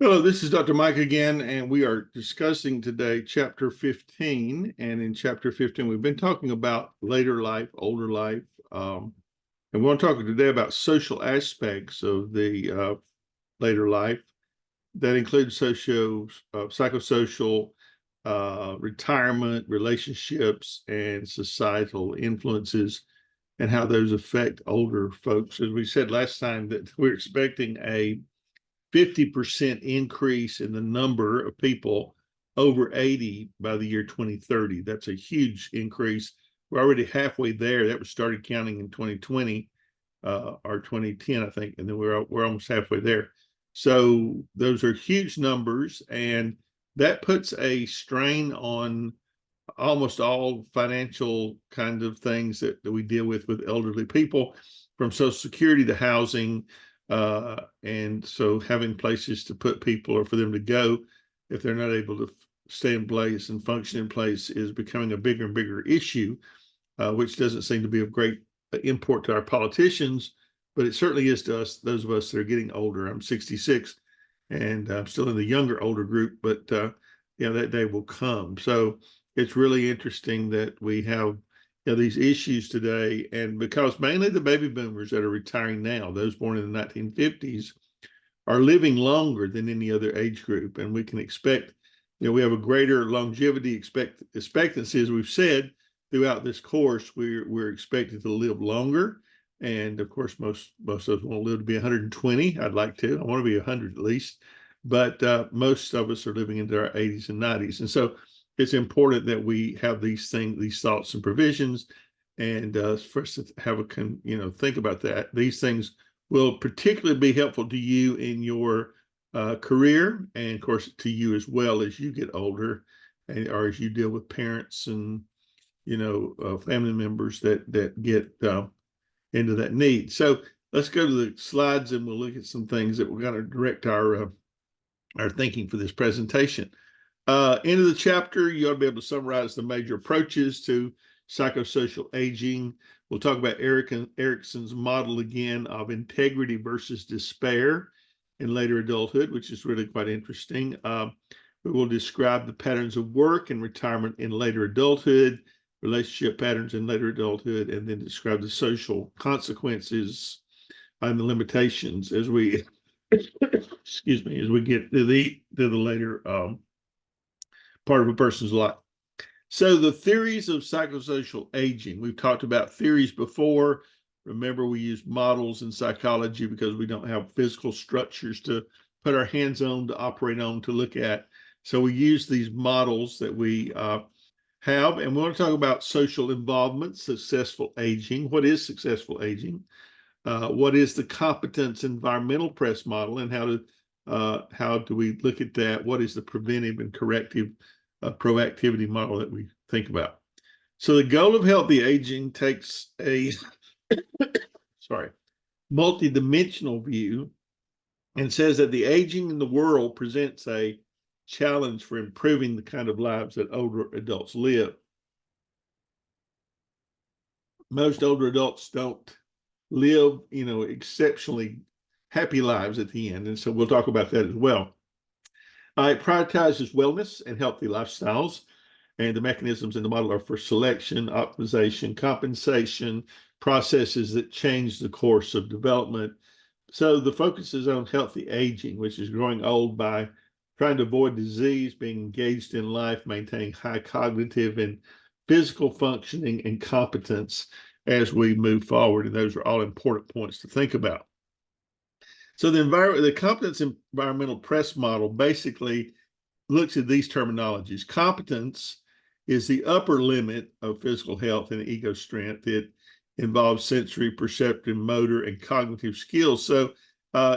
Hello, this is Dr. Mike again, and we are discussing today chapter 15. And in chapter 15, we've been talking about later life, older life. And we want to talk today about social aspects of the later life that include psychosocial, retirement, relationships, and societal influences, and how those affect older folks. As we said last time, that we're expecting a 50% increase in the number of people over 80 by the year 2030. That's a huge increase. We're already halfway there. That was started counting in 2020 or 2010, I think, and then we're almost halfway there. So those are huge numbers, and that puts a strain on almost all financial kind of things that we deal with elderly people, from Social Security to housing. And so having places to put people or for them to go if they're not able to stay in place and function in place is becoming a bigger and bigger issue, which doesn't seem to be of great import to our politicians, but it certainly is to us, those of us that are getting older. I'm 66 and I'm still in the younger, older group, but that day will come. So it's really interesting that we have these issues today, and because mainly the baby boomers that are retiring now, those born in the 1950s, are living longer than any other age group, and we can expect, we have a greater longevity expectancy, as we've said throughout this course. We're expected to live longer, and of course, most of us want to live to be 120. I'd like to. I want to be 100 at least, but most of us are living into our 80s and 90s, and so it's important that we have these thoughts and provisions, and for us to have think about that. These things will particularly be helpful to you in your career, and of course to you as well as you get older, or as you deal with parents and family members that get into that need. So let's go to the slides, and we'll look at some things that we're going to direct our thinking for this presentation. End of the chapter, you ought to be able to summarize the major approaches to psychosocial aging. We'll talk about Erikson's model again of integrity versus despair in later adulthood, which is really quite interesting. We will describe the patterns of work and retirement in later adulthood, relationship patterns in later adulthood, and then describe the social consequences and the limitations as we excuse me, as we get to the later part of a person's life. So the theories of psychosocial aging, we've talked about theories before. Remember, we use models in psychology because we don't have physical structures to put our hands on, to operate on, to look at. So we use these models that we have, and we want to talk about social involvement, successful aging. What is successful aging? What is the competence environmental press model, and how do we look at that? What is the preventive and corrective proactivity model that we think about? So the goal of healthy aging takes a multidimensional view, and says that the aging in the world presents a challenge for improving the kind of lives that older adults live. Most older adults don't live, exceptionally happy lives at the end. And so we'll talk about that as well. It prioritizes wellness and healthy lifestyles, and the mechanisms in the model are for selection, optimization, compensation, processes that change the course of development. So the focus is on healthy aging, which is growing old by trying to avoid disease, being engaged in life, maintaining high cognitive and physical functioning and competence as we move forward. And those are all important points to think about. So the competence environmental press model basically looks at these terminologies. Competence is the upper limit of physical health and ego strength. It involves sensory, perceptive, motor, and cognitive skills. So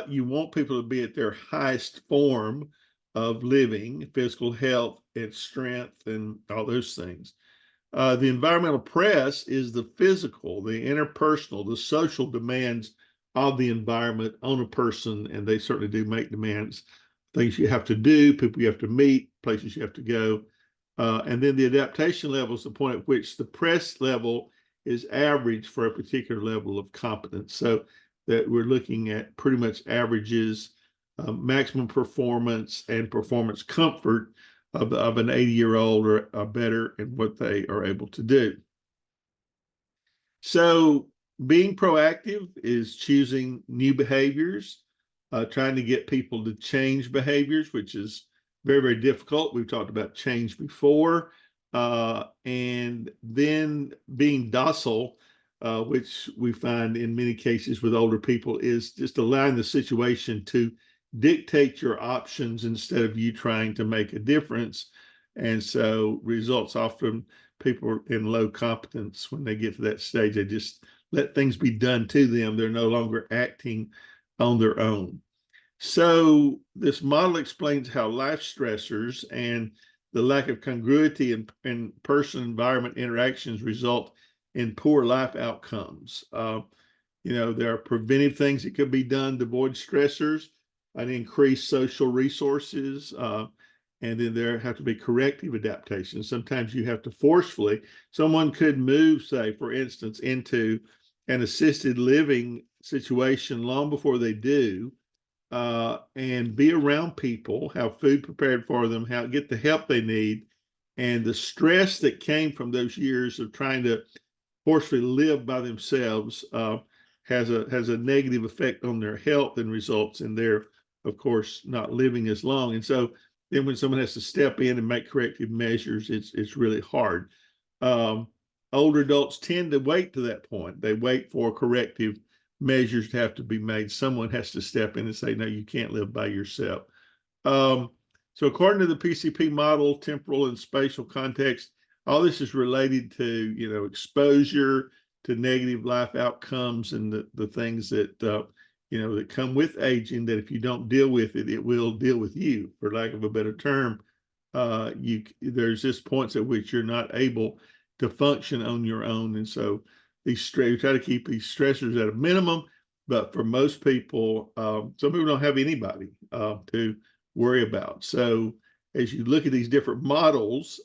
you want people to be at their highest form of living, physical health and strength and all those things. The environmental press is the physical, the interpersonal, the social demands of the environment on a person, and they certainly do make demands, things you have to do, people you have to meet, places you have to go. And then the adaptation level is the point at which the press level is average for a particular level of competence. So that we're looking at pretty much averages maximum performance and performance comfort of an 80-year-old or better in what they are able to do. So being proactive is choosing new behaviors, trying to get people to change behaviors, which is very, very difficult. We've talked about change before. And then being docile, which we find in many cases with older people, is just allowing the situation to dictate your options instead of you trying to make a difference. And so results often people in low competence when they get to that stage, they just let things be done to them. They're no longer acting on their own. So this model explains how life stressors and the lack of congruity in person-environment interactions result in poor life outcomes. There are preventive things that could be done to avoid stressors and increase social resources. And then there have to be corrective adaptations. Sometimes you have to forcefully, someone could move, say, for instance, into an assisted living situation long before they do, and be around people, have food prepared for them, get the help they need. And the stress that came from those years of trying to forcefully live by themselves has a negative effect on their health and results in their, of course, not living as long. And so then when someone has to step in and make corrective measures, it's really hard. Older adults tend to wait to that point. They wait for corrective measures to have to be made. Someone has to step in and say, no, you can't live by yourself. So according to the PCP model, temporal and spatial context, all this is related to, exposure to negative life outcomes and the things that, that come with aging, that if you don't deal with it, it will deal with you, for lack of a better term. There's just points at which you're not able to function on your own. And so we try to keep these stressors at a minimum, but for most people, some people don't have anybody to worry about. So as you look at these different models,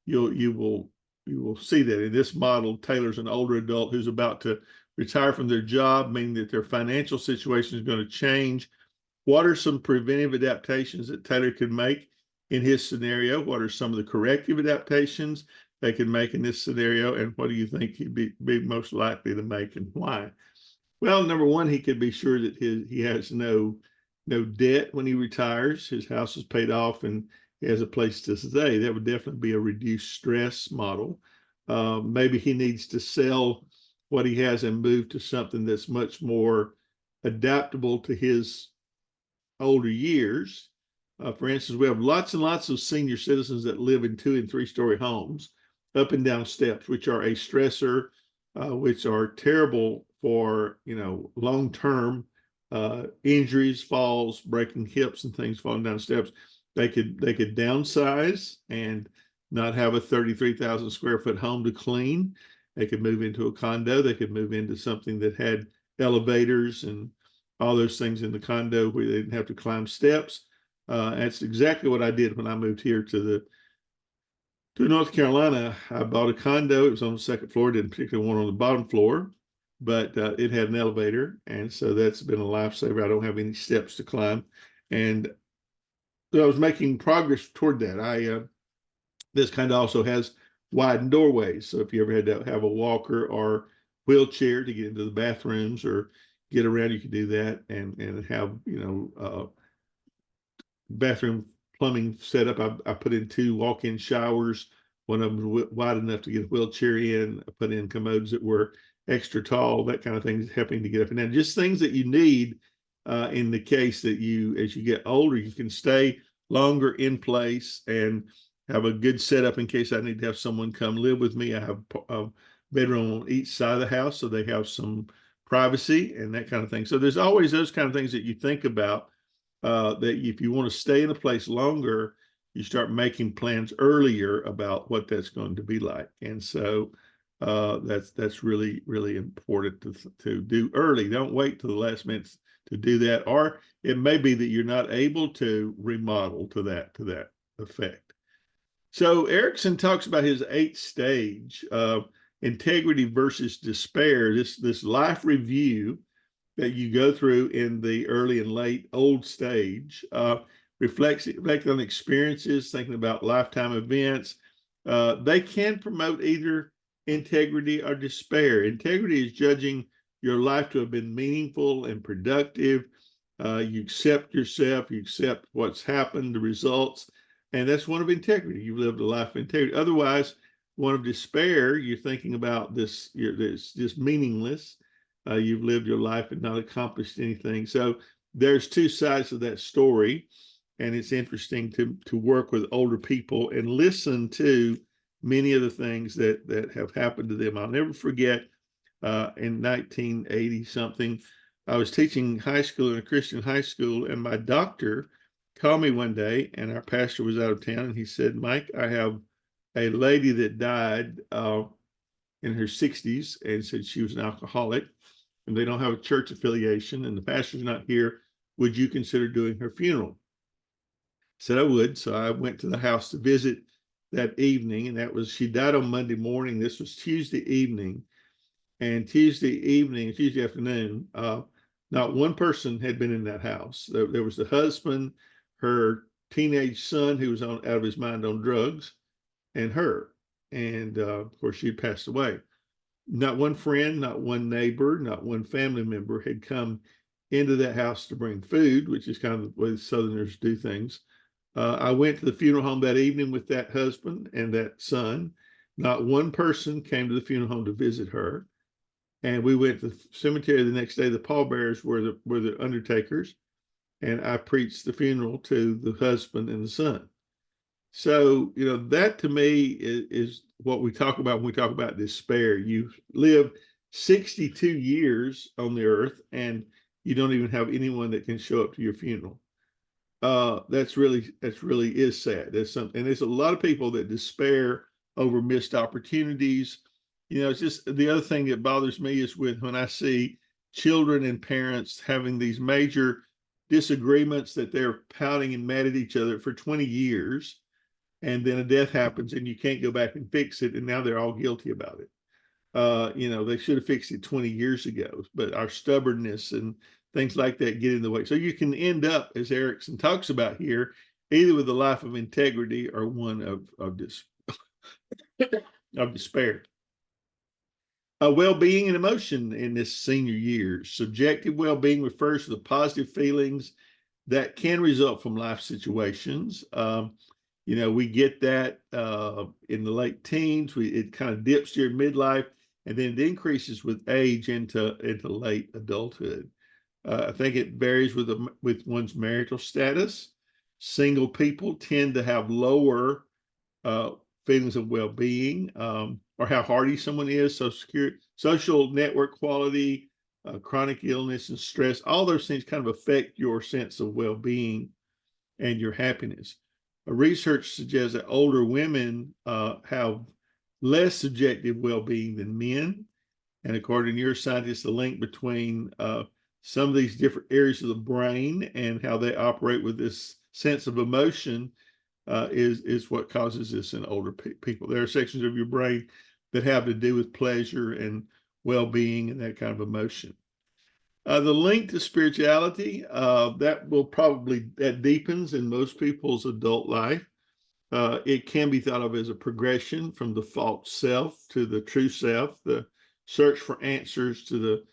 you will see that in this model, Taylor's an older adult who's about to retire from their job, meaning that their financial situation is going to change. What are some preventive adaptations that Taylor could make in his scenario? What are some of the corrective adaptations they can make in this scenario? And what do you think he'd be most likely to make, and why? Well, number one, he could be sure that he has no debt when he retires. His house is paid off and he has a place to stay. That would definitely be a reduced stress model. Maybe he needs to sell what he has and move to something that's much more adaptable to his older years. For instance, we have lots and lots of senior citizens that live in 2- and 3-story homes, up and down steps, which are a stressor, which are terrible for long-term injuries, falls, breaking hips, and things falling down steps. They could downsize and not have a 33,000 square foot home to clean. They could move into a condo. They could move into something that had elevators and all those things in the condo where they didn't have to climb steps. That's exactly what I did when I moved here to North Carolina. I bought a condo. It was on the second floor, didn't particularly want on the bottom floor, but it had an elevator. And so that's been a lifesaver. I don't have any steps to climb. And so I was making progress toward that. This kind of also has widened doorways. So if you ever had to have a walker or wheelchair to get into the bathrooms or get around, you can do that and have, bathroom plumbing set up. I put in 2 walk-in showers. One of them was wide enough to get a wheelchair in. I put in commodes that were extra tall, that kind of thing, helping to get up and down. Just things that you need in the case that as you get older, you can stay longer in place and have a good setup in case I need to have someone come live with me. I have a bedroom on each side of the house, so they have some privacy and that kind of thing. So there's always those kind of things that you think about, that if you want to stay in a place longer, you start making plans earlier about what that's going to be like. And so that's really, really important to do early. Don't wait till the last minute to do that. Or it may be that you're not able to remodel to that effect. So Erickson talks about his 8th stage of integrity versus despair. This life review that you go through in the early and late old stage. Reflect on experiences, thinking about lifetime events. They can promote either integrity or despair. Integrity is judging your life to have been meaningful and productive. You accept yourself, you accept what's happened, the results, and that's one of integrity. You've lived a life of integrity. Otherwise, one of despair, you're thinking about this, this just meaningless. You've lived your life and not accomplished anything. So there's two sides of that story, and it's interesting to work with older people and listen to many of the things that have happened to them. I'll never forget in 1980 something, I was teaching high school in a Christian high school, and my doctor called me one day, and our pastor was out of town, and he said, "Mike, I have a lady that died in her 60s," and said she was an alcoholic, and they don't have a church affiliation, and the pastor's not here. Would you consider doing her funeral? I said I would. So I went to the house to visit that evening, and she died on Monday morning. This was Tuesday evening, and Tuesday afternoon, not one person had been in that house. There was the husband, her teenage son who was out of his mind on drugs, and her. And of course, she had passed away. Not one friend, not one neighbor, not one family member had come into that house to bring food, which is kind of the way Southerners do things. I went to the funeral home that evening with that husband and that son. Not one person came to the funeral home to visit her. And we went to the cemetery the next day. The pallbearers were the undertakers, and I preached the funeral to the husband and the son. So, that to me is what we talk about when we talk about despair. You live 62 years on the earth, and you don't even have anyone that can show up to your funeral. That's really is sad. There's something, and there's a lot of people that despair over missed opportunities. It's just the other thing that bothers me is when I see children and parents having these major disagreements that they're pouting and mad at each other for 20 years, and then a death happens and you can't go back and fix it, and now they're all guilty about it. They should have fixed it 20 years ago, but our stubbornness and things like that get in the way. So you can end up, as Erickson talks about here, either with a life of integrity or one of despair. Well-being and emotion in this senior years. Subjective well-being refers to the positive feelings that can result from life situations. We get that in the late teens. It kind of dips during midlife, and then it increases with age into late adulthood. I think it varies with one's marital status. Single people tend to have lower feelings of well-being, or how hardy someone is, social network quality, chronic illness and stress. All those things kind of affect your sense of well-being and your happiness. Research suggests that older women have less subjective well-being than men. And according to neuroscientists, the link between some of these different areas of the brain and how they operate with this sense of emotion is what causes this in older people. There are sections of your brain that have to do with pleasure and well-being and that kind of emotion. The link to spirituality, that deepens in most people's adult life. It can be thought of as a progression from the false self to the true self, the search for answers to the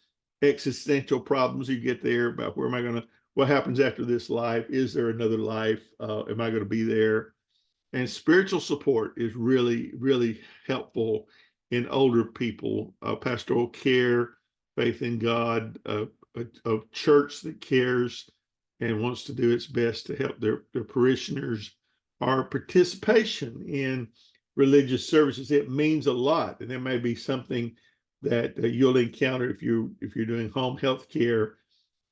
existential problems you get there about what happens after this life? Is there another life? Am I going to be there? And spiritual support is really, really helpful in older people. Pastoral care, faith in God, a church that cares and wants to do its best to help their parishioners, or participation in religious services. It means a lot, and there may be something that you'll encounter if you're doing home health care,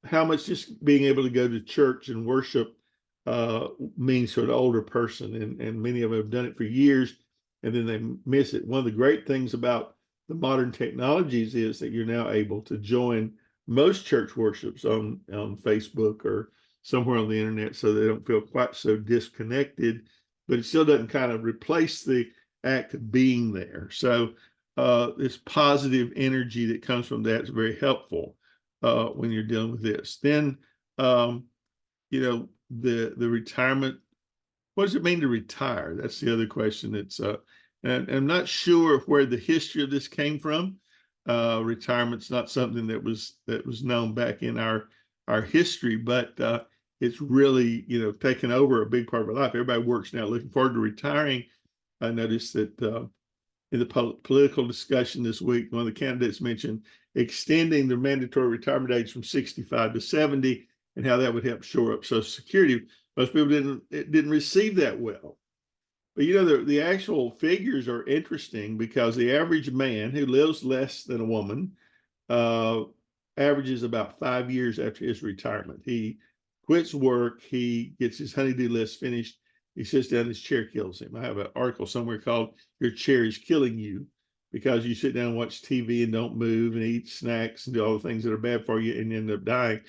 how much just being able to go to church and worship means to an older person, and many of them have done it for years, and then they miss it. One of the great things about the modern technologies is that you're now able to join most church worships on Facebook or somewhere on the internet, so they don't feel quite so disconnected, but it still doesn't kind of replace the act of being there. So this positive energy that comes from that is very helpful. when you're dealing with this. Then, the retirement. What does it mean to retire? That's the other question. And I'm not sure where the history of this came from. Retirement's not something that was known back in our history, but it's really taken over a big part of our life. Everybody works now, looking forward to retiring. I noticed that in the political discussion this week, one of the candidates mentioned extending the mandatory retirement age from 65 to 70 and how that would help shore up Social Security. Most people didn't receive that well. But the actual figures are interesting because the average man who lives less than a woman averages about 5 years after his retirement. He quits work, he gets his honey-do list finished, he sits down, his chair kills him. I have an article somewhere called "Your Chair is Killing You," because you sit down and watch TV and don't move and eat snacks and do all the things that are bad for you and end up dying.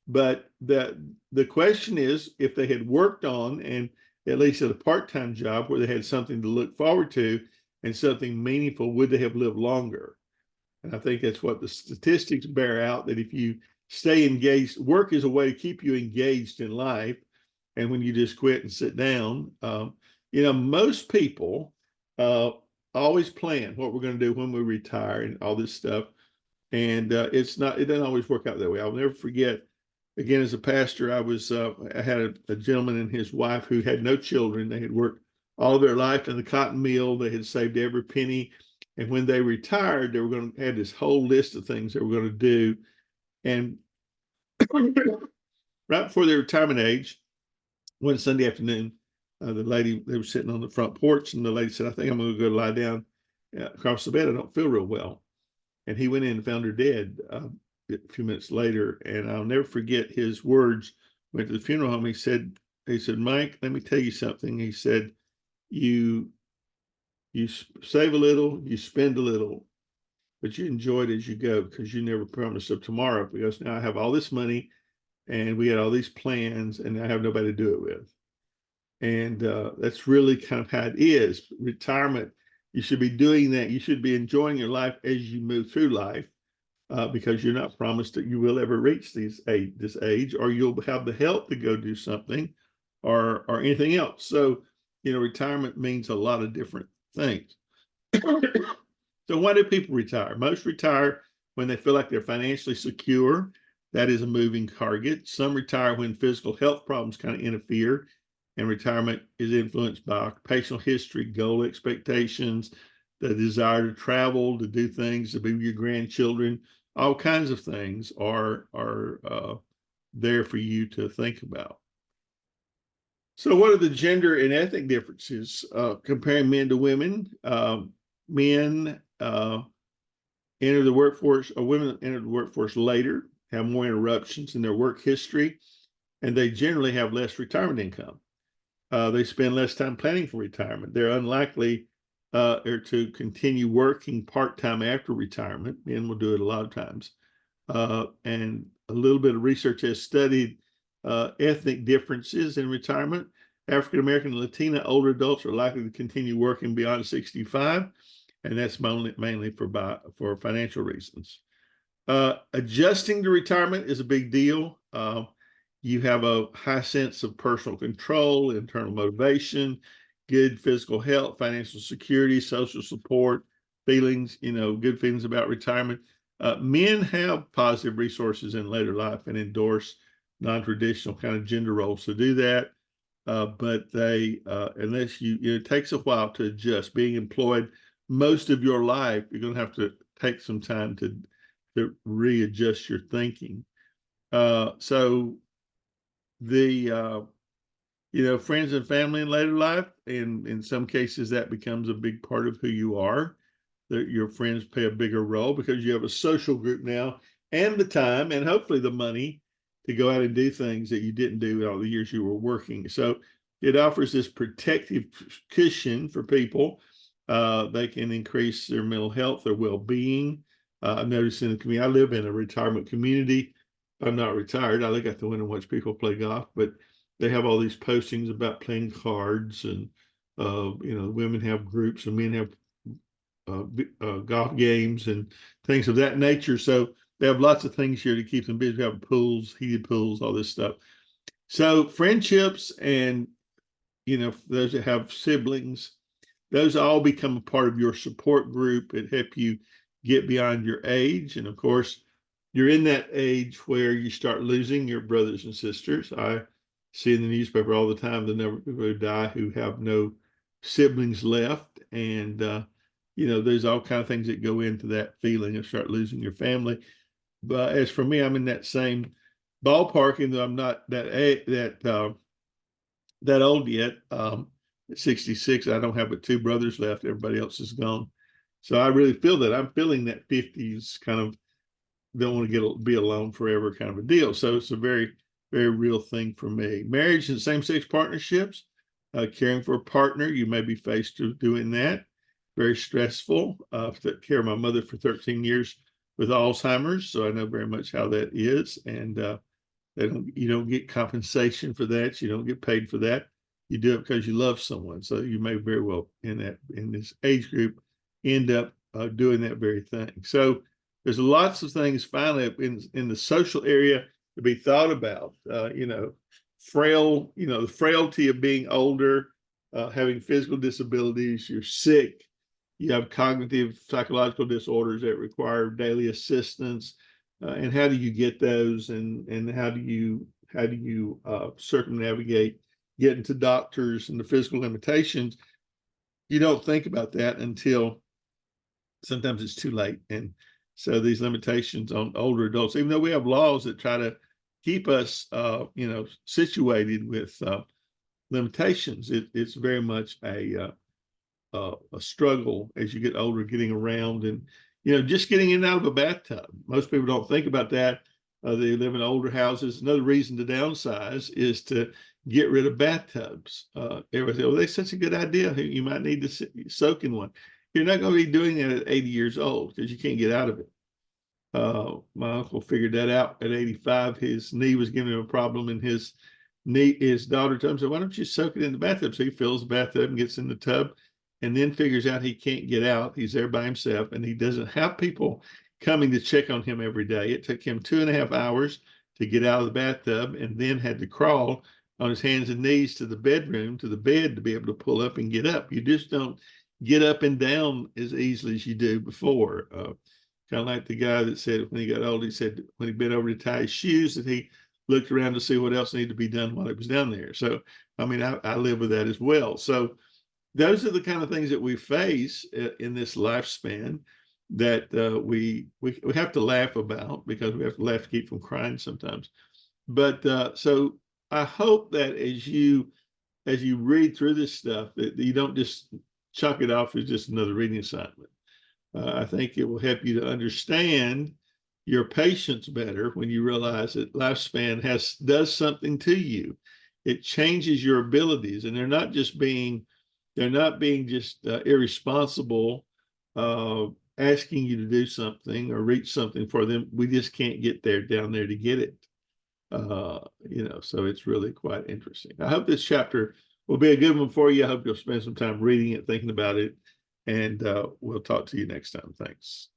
But the question is, if they had worked on, and at least at a part-time job where they had something to look forward to and something meaningful, would they have lived longer? And I think that's what the statistics bear out, that if you stay engaged, work is a way to keep you engaged in life. And when you just quit and sit down, most people always plan what we're going to do when we retire and all this stuff. And it doesn't always work out that way. I'll never forget, again, as a pastor, I had a gentleman and his wife who had no children. They had worked all of their life in the cotton mill. They had saved every penny. And when they retired, they were going to have this whole list of things they were going to do. And right before their retirement age, one Sunday afternoon, they were sitting on the front porch, and the lady said, "I think I'm going to go lie down across the bed. I don't feel real well." And he went in and found her dead a few minutes later. And I'll never forget his words. Went to the funeral home. He said, "Mike, let me tell you something." He said, you save a little, you spend a little, but you enjoy it as you go, because you never promised of tomorrow, because now I have all this money and we had all these plans and I have nobody to do it with. And that's really kind of how it is. Retirement, you should be doing that. You should be enjoying your life as you move through life, because you're not promised that you will ever reach this age, or you'll have the health to go do something or anything else. So, retirement means a lot of different things. So why do people retire? Most retire when they feel like they're financially secure. That is a moving target. Some retire when physical health problems kind of interfere, and retirement is influenced by occupational history, goal expectations, the desire to travel, to do things, to be with your grandchildren. All kinds of things are there for you to think about. So what are the gender and ethnic differences comparing men to women? Men enter the workforce, or women enter the workforce later, have more interruptions in their work history, and they generally have less retirement income. They spend less time planning for retirement. They're unlikely to continue working part-time after retirement. Men will do it a lot of times. And a little bit of research has studied ethnic differences in retirement. African American and Latina older adults are likely to continue working beyond 65, and that's mainly for financial reasons. Adjusting to retirement is a big deal. You have a high sense of personal control, internal motivation, good physical health, financial security, social support, feelings, good feelings about retirement. Men have positive resources in later life and endorse non-traditional kind of gender roles to do that. But they, unless it takes a while to adjust. Being employed most of your life, you're going to have to take some time to readjust your thinking. So the, friends and family in later life, and in some cases that becomes a big part of who you are. That your friends play a bigger role because you have a social group now, and the time and hopefully the money to go out and do things that you didn't do all the years you were working. So it offers this protective cushion for people. They can increase their mental health, their well-being. I've noticed in the community, I live in a retirement community. I'm not retired. I look out the window and watch people play golf, but they have all these postings about playing cards, and women have groups and men have golf games and things of that nature. So they have lots of things here to keep them busy. We have pools, heated pools, all this stuff. So friendships and, those that have siblings, those all become a part of your support group and help you get beyond your age. And of course, you're in that age where you start losing your brothers and sisters. I see in the newspaper all the time the number of people who die who have no siblings left. And, there's all kind of things that go into that feeling of start losing your family. But as for me, I'm in that same ballpark, and though I'm not that old yet. At 66, I don't have but two brothers left. Everybody else is gone. So I really feel that. I'm feeling that 50s kind of don't want to be alone forever kind of a deal. So it's a very, very real thing for me. Marriage and same-sex partnerships, caring for a partner, you may be faced with doing that. Very stressful. Took care of my mother for 13 years with Alzheimer's, so I know very much how that is. And you don't get compensation for that. You don't get paid for that. You do it because you love someone. So you may very well in this age group end up doing that very thing. So there's lots of things finally in the social area to be thought about. The frailty of being older, having physical disabilities, you're sick, you have cognitive, psychological disorders that require daily assistance. And how do you get those, and how do you circumnavigate getting to doctors and the physical limitations? You don't think about that until sometimes it's too late. And so these limitations on older adults, even though we have laws that try to keep us, situated with limitations, it's very much a struggle as you get older, getting around and, just getting in and out of a bathtub. Most people don't think about that. They live in older houses. Another reason to downsize is to get rid of bathtubs. Everybody says, "Oh, that's such a good idea. You might need to soak in one." You're not going to be doing that at 80 years old because you can't get out of it. My uncle figured that out at 85. His knee was giving him a problem, and his daughter told him, "So why don't you soak it in the bathtub?" So he fills the bathtub and gets in the tub, and then figures out he can't get out. He's there by himself, and he doesn't have people coming to check on him every day. It took him 2.5 hours to get out of the bathtub, and then had to crawl on his hands and knees to the bedroom, to the bed, to be able to pull up and get up. You just don't get up and down as easily as you do before. Kind of like the guy that said when he got old, he said when he bent over to tie his shoes, that he looked around to see what else needed to be done while he was down there. So, I mean, I live with that as well. So those are the kind of things that we face in this lifespan that we have to laugh about, because we have to laugh to keep from crying sometimes. But so I hope that as you read through this stuff, that you don't just chuck it off as just another reading assignment. I think it will help you to understand your patients better when you realize that lifespan does something to you. It changes your abilities, and they're not being just irresponsible, asking you to do something or reach something for them. We just can't get down there to get it. So it's really quite interesting. I hope this chapter will be a good one for you. I hope you'll spend some time reading it, thinking about it, and we'll talk to you next time. Thanks.